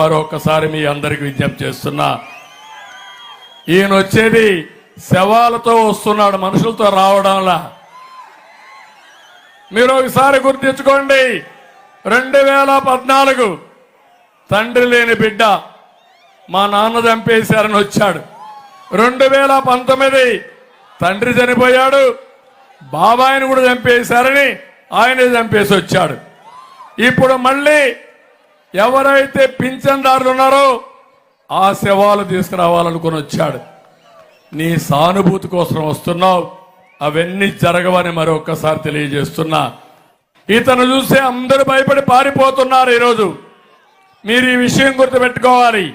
మరొకసారి మీ అందరికి విజ్ఞప్తి చేస్తున్నా, ఈయన వచ్చేది శవాలతో వస్తున్నాడు, మనుషులతో రావడంలా. మీరు ఒకసారి గుర్తించుకోండి, 2014 తండ్రి లేని బిడ్డ మా నాన్న చంపేశారని వచ్చాడు. 2019 తండ్రి చనిపోయాడు, బాబాయిని కూడా చంపేశారని ఆయనే చంపేసి వచ్చాడు. ఇప్పుడు మళ్ళీ ఎవరైతే పింఛన్దారులు ఉన్నారో ఆ శవాలు తీసుకురావాలనుకుని వచ్చాడు. నీ సానుభూతి కోసం వస్తున్నావు, అవన్నీ జరగవని మరొకసారి తెలియజేస్తున్నా. ఇతను చూస్తే అందరూ భయపడి పారిపోతున్నారు. ఈరోజు మీరు ఈ విషయం గుర్తుపెట్టుకోవాలి.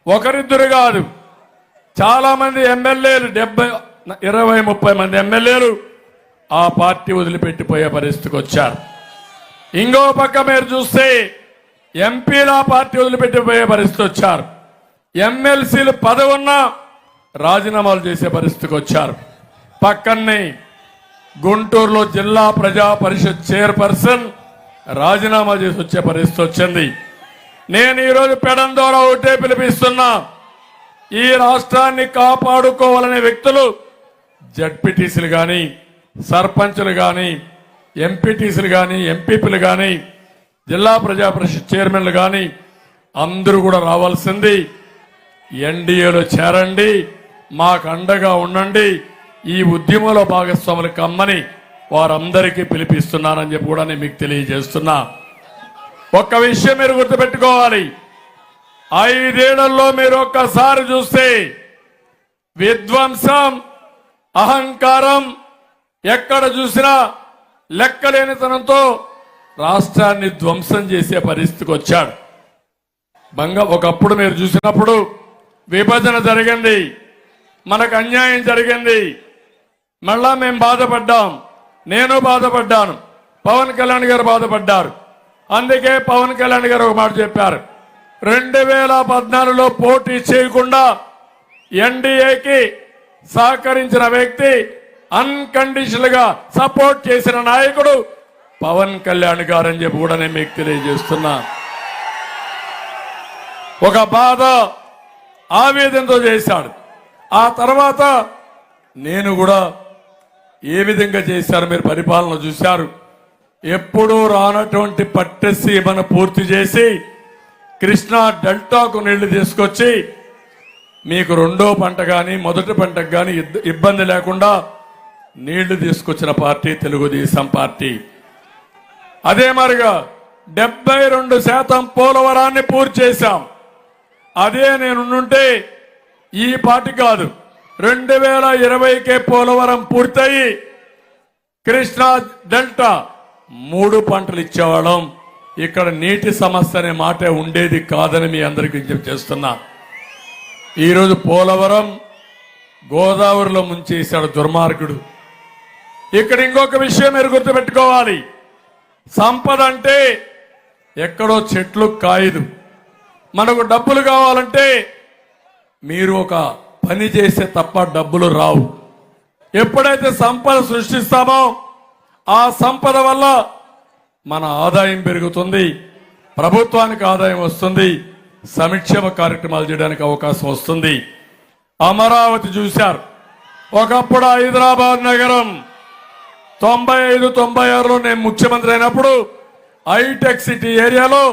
ఒకరిద్దరు కాదు, చాలా మంది ఎమ్మెల్యేలు 20-30 మంది ఎమ్మెల్యేలు ఆ పార్టీ వదిలిపెట్టిపోయే పరిస్థితికి వచ్చారు. ఇంకో పక్క మీరు చూస్తే ఎంపీల పార్టీ వదిలిపెట్టిపోయే పరిస్థితి వచ్చారు. ఎమ్మెల్సీలు పదవున్నా రాజీనామాలు చేసే పరిస్థితికి వచ్చారు. పక్కనే గుంటూరులో జిల్లా ప్రజా పరిషత్ చైర్పర్సన్ రాజీనామా చేసి వచ్చే పరిస్థితి వచ్చింది. నేను ఈరోజు పెడం ద్వారా ఒకటే పిలిపిస్తున్నా, ఈ రాష్ట్రాన్ని కాపాడుకోవాలనే వ్యక్తులు జడ్పీటీసీలు కానీ, సర్పంచులు కానీ, ఎంపీటీసీలు కానీ, ఎంపీపీలు కానీ, జిల్లా ప్రజా పరిషత్ చైర్మన్లు కానీ అందరూ కూడా రావాల్సింది. ఎన్డీఏలో చేరండి, మాకు అండగా ఉండండి, ఈ ఉద్యమంలో భాగస్వాములు కమ్మని వారందరికీ పిలిపిస్తున్నానని చెప్పి కూడా నేను మీకు తెలియజేస్తున్నా. ఒక్క విషయం మీరు గుర్తుపెట్టుకోవాలి, 5 ఏళ్లలో మీరు ఒక్కసారి చూస్తే విధ్వంసం, అహంకారం, ఎక్కడ చూసినా లెక్కలేనితనంతో రాష్ట్రాన్ని ధ్వంసం చేసే పరిస్థితికి వచ్చాడు. ఒకప్పుడు మీరు చూసినప్పుడు విభజన జరిగింది, మనకు అన్యాయం జరిగింది, మళ్ళా మేము బాధపడ్డాం, నేను బాధపడ్డాను, పవన్ కళ్యాణ్ గారు బాధపడ్డారు. అందుకే పవన్ కళ్యాణ్ గారు ఒక మాట చెప్పారు, 2014లో పోటీ చేయకుండా ఎన్డీఏకి సహకరించిన వ్యక్తి, అన్కండిషనల్ గా సపోర్ట్ చేసిన నాయకుడు పవన్ కళ్యాణ్ గారు అని చెప్పి కూడా నేను మీకు తెలియజేస్తున్నా. ఒక బాధ ఆవేదనతో చేశాడు. ఆ తర్వాత నేను కూడా ఏ విధంగా చేశారు మీరు పరిపాలన చూశారు. ఎప్పుడూ రానటువంటి పట్టసీమను పూర్తి చేసి కృష్ణా డెల్టాకు నీళ్లు తీసుకొచ్చి మీకు రెండో పంట కానీ మొదటి పంటకు కానీ ఇబ్బంది లేకుండా నీళ్లు తీసుకొచ్చిన పార్టీ తెలుగుదేశం పార్టీ. అదే మరిగా 72% పోలవరాన్ని పూర్తి చేశాం. అదే నేనుంటే ఈ పార్టీ కాదు, 2020కే పోలవరం పూర్తయి కృష్ణా డెల్టా 3 పంటలు ఇచ్చేవాళ్ళం. ఇక్కడ నీటి సమస్య అనే మాట ఉండేది కాదని మీ అందరికీ విజ్ఞప్తి చేస్తున్నా. ఈరోజు పోలవరం గోదావరిలో ముంచేశాడు దుర్మార్గుడు. ఇక్కడ ఇంకొక విషయం మీరు గుర్తుపెట్టుకోవాలి, సంపద అంటే ఎక్కడో చెట్లు కాయదు. మనకు డబ్బులు కావాలంటే మీరు ఒక పని చేస్తే తప్ప డబ్బులు రావు. ఎప్పుడైతే సంపద సృష్టిస్తామో ఆ సంపద వల్ల మన ఆదాయం పెరుగుతుంది, ప్రభుత్వానికి ఆదాయం వస్తుంది, సంక్షేమ కార్యక్రమాలు చేయడానికి అవకాశం వస్తుంది. అమరావతి చూశారు, ఒకప్పుడు హైదరాబాద్ నగరం 95-96లో నేను ముఖ్యమంత్రి అయినప్పుడు హైటెక్ సిటీ ఏరియాలో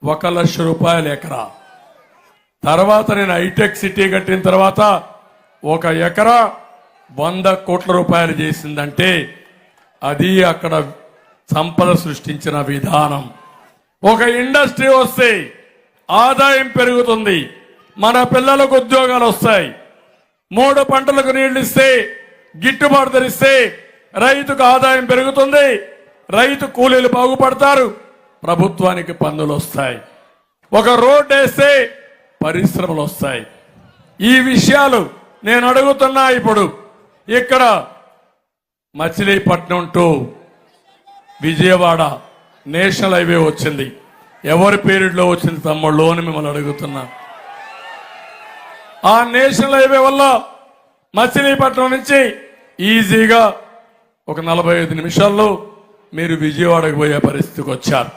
1 లక్ష రూపాయలు ఎకరా. తర్వాత నేను హైటెక్ సిటీ కట్టిన తర్వాత 1 ఎకరా 100 కోట్ల రూపాయలు చేసిందంటే అది అక్కడ సంపద సృష్టించిన విధానం. ఒక ఇండస్ట్రీ వస్తే ఆదాయం పెరుగుతుంది, మన పిల్లలకు ఉద్యోగాలు వస్తాయి, 3 పంటలకు నీళ్లు ఇస్తే గిట్టుబాటు ధరిస్తే రైతుకు ఆదాయం పెరుగుతుంది, రైతు కూలీలు బాగుపడతారు, ప్రభుత్వానికి పన్నులు వస్తాయి, ఒక రోడ్డు వేస్తే పరిశ్రమలు వస్తాయి. ఈ విషయాలు నేను అడుగుతున్నా. ఇప్పుడు ఇక్కడ Machilipatnam to Vijayawada national highway వచ్చింది, ఎవరి పీరియడ్లో వచ్చింది తమ్ముళ్ళు అని మిమ్మల్ని అడుగుతున్నా. ఆ నేషనల్ హైవే వల్ల మచిలీపట్నం నుంచి ఈజీగా ఒక 45 నిమిషాల్లో మీరు విజయవాడకు పోయే పరిస్థితికి వచ్చారు.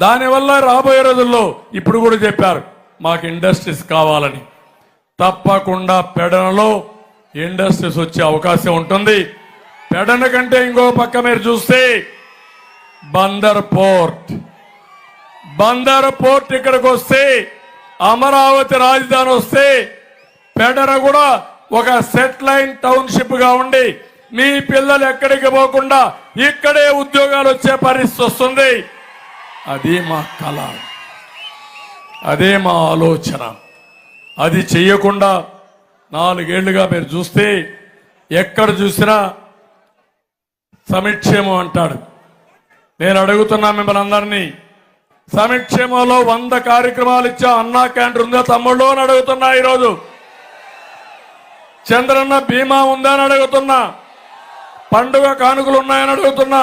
దానివల్ల రాబోయే రోజుల్లో ఇప్పుడు కూడా చెప్పారు మాకు ఇండస్ట్రీస్ కావాలని. తప్పకుండా పెడనలో ఇండస్ట్రీస్ వచ్చే అవకాశం ఉంటుంది. పెడన కంటే ఇంకో పక్క మీరు చూస్తే బందర్ పోర్ట్ ఇక్కడికి వస్తే, అమరావతి రాజధాని వస్తే పెడన కూడా ఒక సెటిలైన్ టౌన్షిప్ గా ఉండి మీ పిల్లలు ఎక్కడికి పోకుండా ఇక్కడే ఉద్యోగాలు వచ్చే పరిస్థితి వస్తుంది. అది మా కళ, అదే మా ఆలోచన. అది చెయ్యకుండా 4 ఏళ్లుగా మీరు చూస్తే ఎక్కడ చూసినా సంక్షేమం అంటాడు. నేను అడుగుతున్నా మిమ్మల్ని అందరినీ, సంక్షేమంలో 100 కార్యక్రమాలు ఇచ్చా. అన్నా క్యాంటీన్ ఉందా తమ్ముళ్ళు అని అడుగుతున్నా. ఈరోజు చంద్రన్న బీమా ఉందా అని అడుగుతున్నా. పండుగ కానుకలు ఉన్నాయని అడుగుతున్నా.